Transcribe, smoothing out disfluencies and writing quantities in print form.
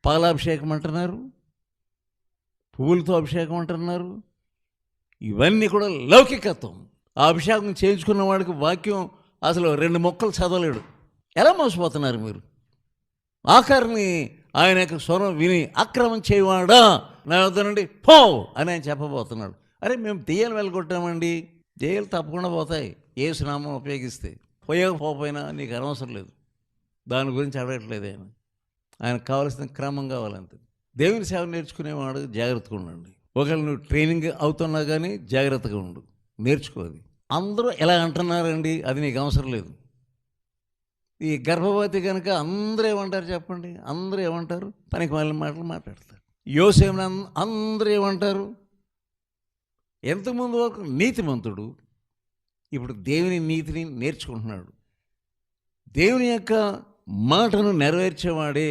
పాలాభిషేకం అంటున్నారు, పువ్వులతో అభిషేకం అంటున్నారు. ఇవన్నీ కూడా లౌకికత్వం. ఆ అభిషేకం చేయించుకున్న వాడికి వాక్యం అసలు 2 మొక్కలు చదవలేడు. ఎలా మోసపోతున్నారు మీరు? ఆఖరిని ఆయన యొక్క స్వరం విని అక్రమం చేయవాడా నా వద్ద నుండి పో అని ఆయన చెప్పబోతున్నాడు. అరే మేము దెయ్యాలు వెళ్ళగొట్టామండి. దెయ్యాలు తప్పకుండా పోతాయి యేసు నామం ఉపయోగిస్తే. పోయినా నీకు అనవసరం లేదు. దాని గురించి అడగట్లేదు ఆయన. ఆయనకు కావాల్సిన క్రమం కావాలంతే. దేవుని సేవ నేర్చుకునేవాడు జాగ్రత్తగా ఉండండి. ఒకవేళ నువ్వు ట్రైనింగ్ అవుతున్నా కానీ జాగ్రత్తగా ఉండు, నేర్చుకోవాలి. అందరూ ఎలా అంటున్నారండి, అది నీకు అవసరం లేదు. ఈ గర్భవతి కనుక అందరూ ఏమంటారు చెప్పండి? అందరూ ఏమంటారు? పనికి మాలిన మాటలు మాట్లాడతారు. యోసేపుని అందరూ ఏమంటారు? ఎంతమంది వరకు నీతిమంతుడు, ఇప్పుడు దేవుని నీతిని నేర్చుకుంటున్నాడు. దేవుని యొక్క మాటను నెరవేర్చేవాడే